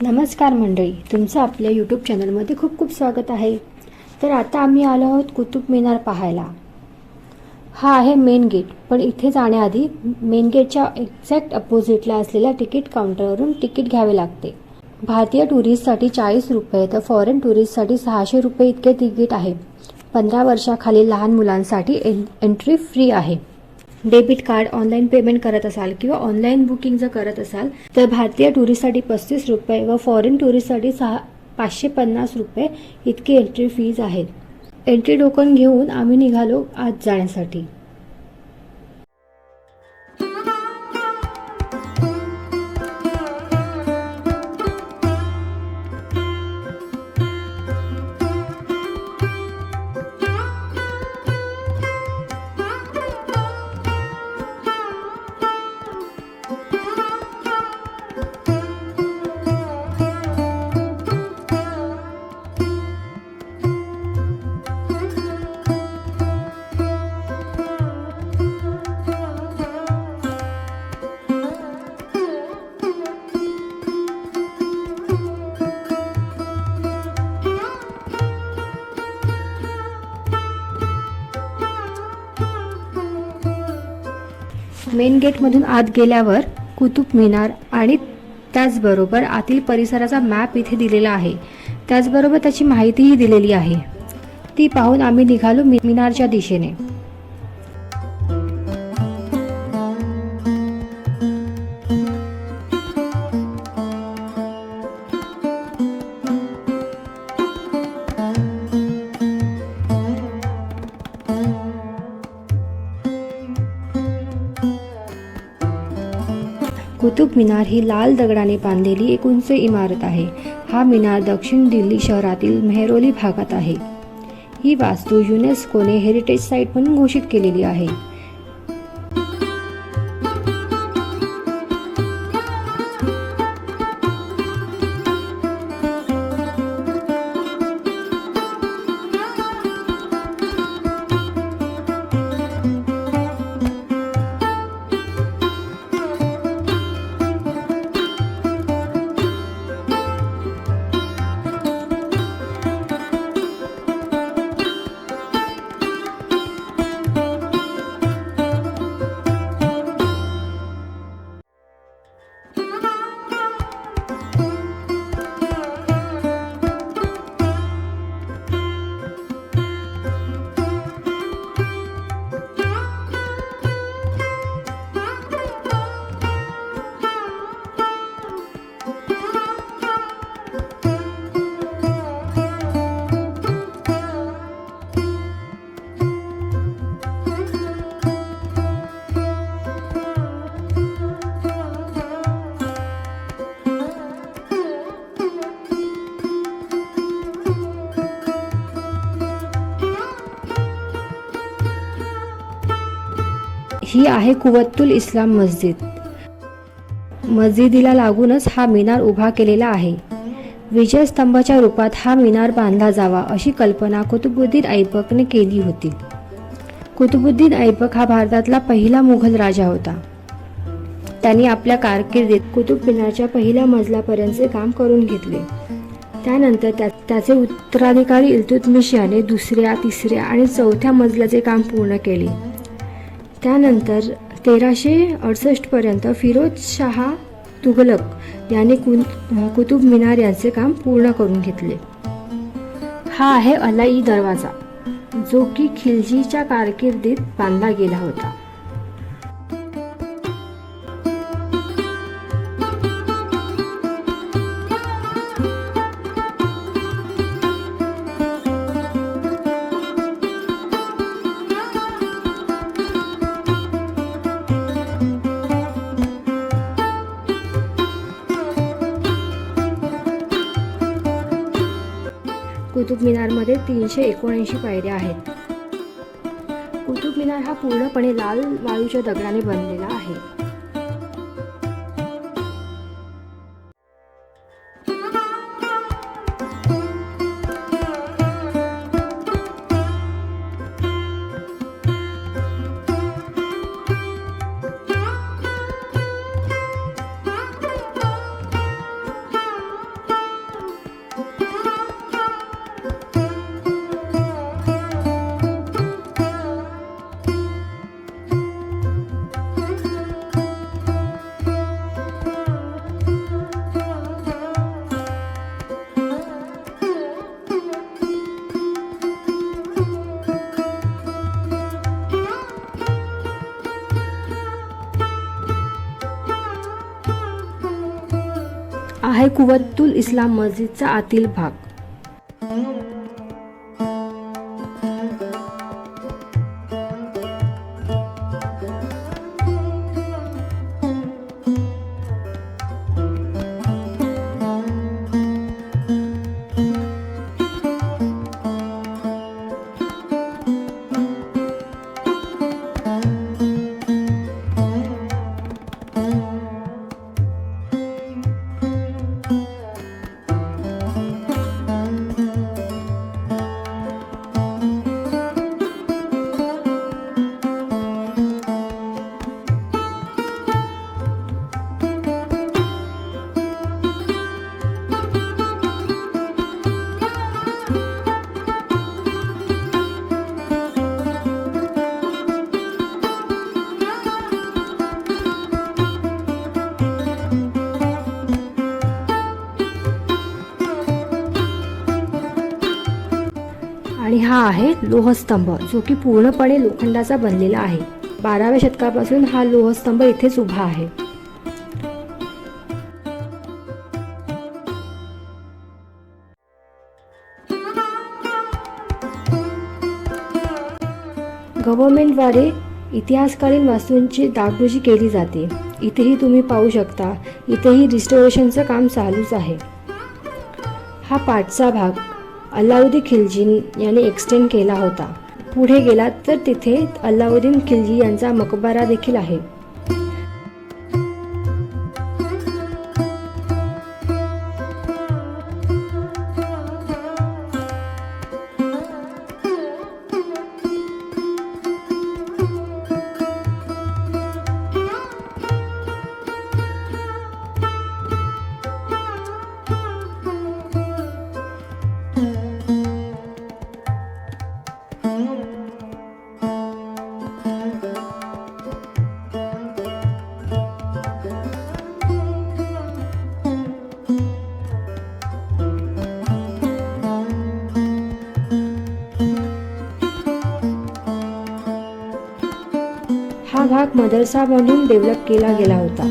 नमस्कार मंडळी, तुमचं आपल्या यूट्यूब चॅनलमध्ये खूप खूप स्वागत आहे। तर आता आम्ही आलो आहोत कुतुब मिनार पाहायला। हा आहे मेन गेट, पण इथे जाण्याआधी मेन गेटच्या एक्झॅक्ट अपोजिटला असलेल्या तिकीट काउंटरवरून तिकीट घ्यावे लागते। भारतीय टुरिस्टसाठी 40 रुपये तर फॉरेन टुरिस्टसाठी 600 रुपये इतके तिकीट आहे। 15 वर्षाखालील लहान मुलांसाठी एंट्री फ्री आहे। डेबिट कार्ड ऑनलाईन पेमेंट करत असाल किंवा ऑनलाईन बुकिंग जर करत असाल तर भारतीय टुरिस्टसाठी 35 रुपये व फॉरेन टुरिस्टसाठी 550 रुपये इतकी एंट्री फीज आहेत। एंट्री टोकन घेऊन आम्ही निघालो आत जाण्यासाठी। मेन गेटमधून आत गेल्यावर कुतुब मिनार आणि त्याचबरोबर आतील परिसराचा मॅप इथे दिलेला आहे। त्याचबरोबर त्याची माहितीही दिलेली आहे। ती पाहून आम्ही निघालो मिनारच्या दिशेने। कुतुब मिनार ही लाल दगडाने बांधलेली एक उंच इमारत आहे। हा मिनार दक्षिण दिल्ली शहरातील मेहरौली भागात आहे। ही वास्तू युनेस्कोने हेरिटेज साईट म्हणून घोषित केलेली आहे। ही आहे कुवत्तुल इस्लाम मस्जिद। मस्जिदीला लागूनच हा मिनार उभा केलेला आहे। विजय स्तंभाच्या रूपात हा मिनार बांधला जावा अशी कल्पना कुतुबुद्दीन ऐबकने केली होती। कुतुबुद्दीन ऐबक हा भारतातला पहिला मुघल राजा होता। त्यांनी आपल्या कारकिर्दीत कुतुब मिनारच्या पहिल्या मजल्यापर्यंतचे काम करून घेतले। त्यानंतर त्याचे उत्तराधिकारी इल्तुतमिश याने दुसऱ्या, तिसऱ्या आणि चौथ्या मजल्याचे काम पूर्ण केले। त्यानंतर 1368 पर्यंत फिरोज शाह तुघलक याने कुतुब मिनार यांचे काम पूर्ण करून घेतले। हा आहे अलाई दरवाजा, जो की खिलजीच्या कारकिर्दीत बांधला गेला होता। कुतुब मिनारमध्ये 379 पायऱ्या आहेत। कुतुब मिनार हा पूर्णपणे लाल वाळूच्या दगडाने बनलेला आहे। आहे कुवतुल इस्लाम मस्जिदचा आतील भाग. आणि हा आहे लोहस्तंभ, जो की पूर्णपणे लोखंडाचा बनलेला आहे. 12व्या शतकापासून हा लोहस्तंभ इथेच उभा आहे. गव्हर्नमेंटद्वारे इतिहासकालीन वास्तूंची डागडुजी केली जाते. इथेही तुम्ही पाहू शकता, इथेही रिस्टोरेशनचं काम चालूच आहे. हा पाठचा भाग अल्लाउद्दीन खिलजी याने एक्सटेंड केला होता. पुढे गेलात तर तिथे अल्लाउद्दीन खिलजी यांचा मकबरा देखील आहे. हा भाग मदरसा म्हणून डेव्हलप केला गेला होता.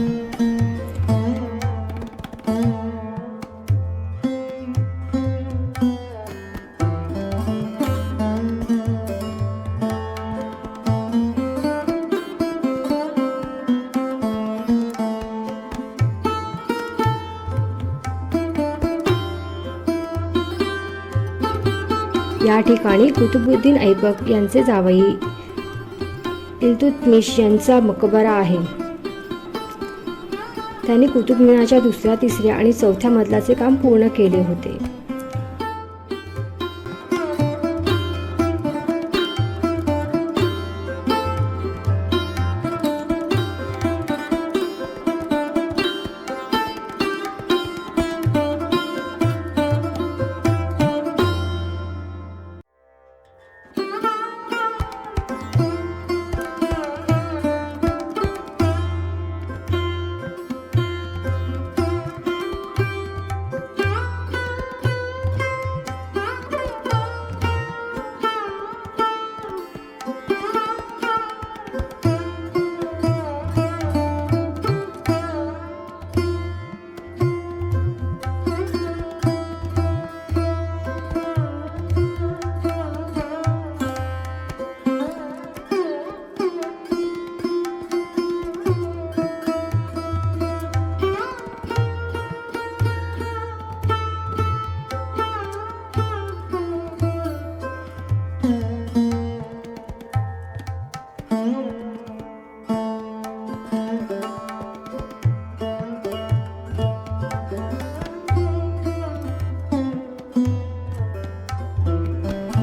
या ठिकाणी कुतुबुद्दीन ऐबक यांचे जावई इल्तुतमिश यांचा मकबरा आहे. त्यांनी कुतुब मिनारच्या 2ऱ्या, 3ऱ्या आणि 4थ्या मजल्याचे काम पूर्ण केले होते.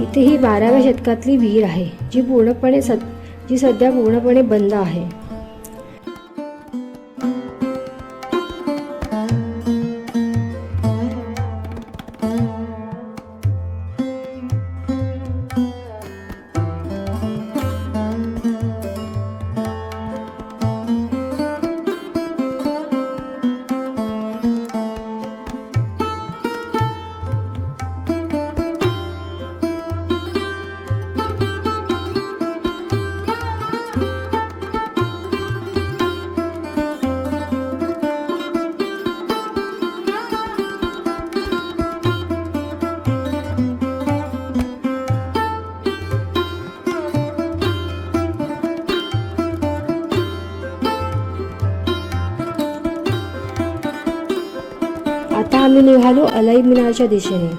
इथे ही 12व्या शतकातली विहीर आहे, जी सध्या पूर्णपणे बंद आहे. आम्ही निघालो अलाई मिनारच्या दिशेने.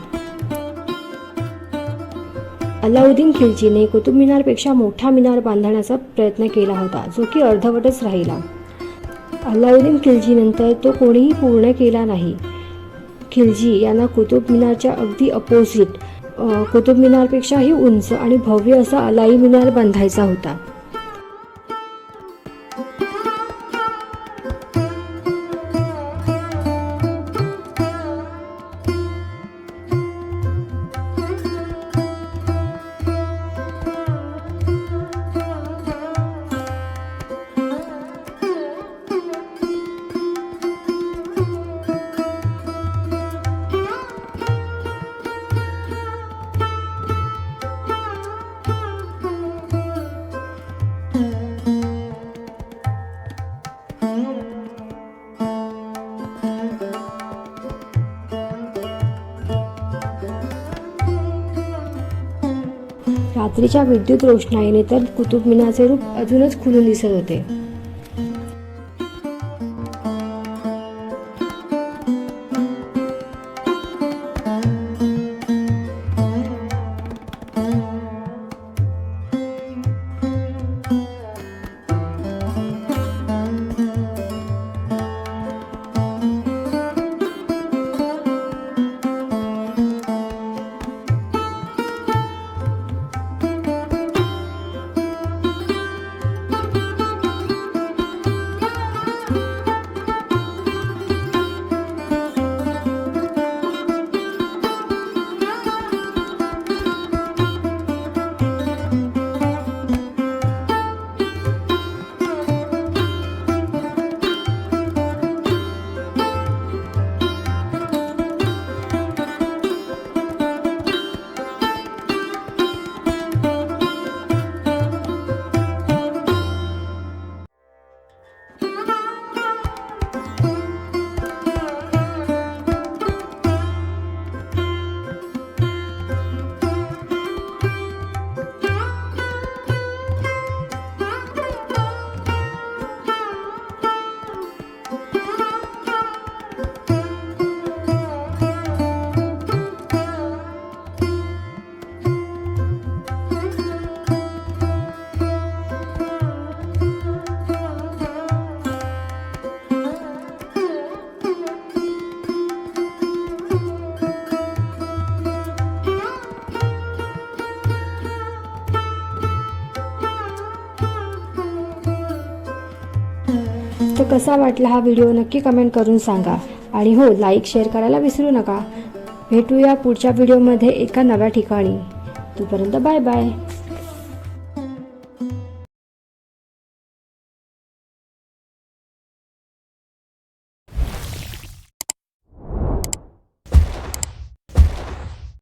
अलाउद्दीन खिलजीने कुतुब मिनारपेक्षा मोठा मिनार बांधण्याचा प्रयत्न केला होता, जो की अर्धवटच राहिला. अलाउद्दीन खिलजीनंतर तो कोणीही पूर्ण केला नाही. खिलजी यांना कुतुब मिनारच्या अगदी अपोजिट, कुतुब मिनारपेक्षाही उंच आणि भव्य असा अलाई मिनार बांधायचा होता. रात्रीच्या विद्युत रोषणाईने तर कुतुब मिनारचे रूप अजूनच खुलून दिसत होते. तर कसा वाटला हा व्हिडिओ नक्की कमेंट करून सांगा. आणि हो, लाईक शेअर करायला विसरू नका. भेटूया पुढच्या व्हिडिओमध्ये एका नव्या ठिकाणी. तोपर्यंत बाय बाय.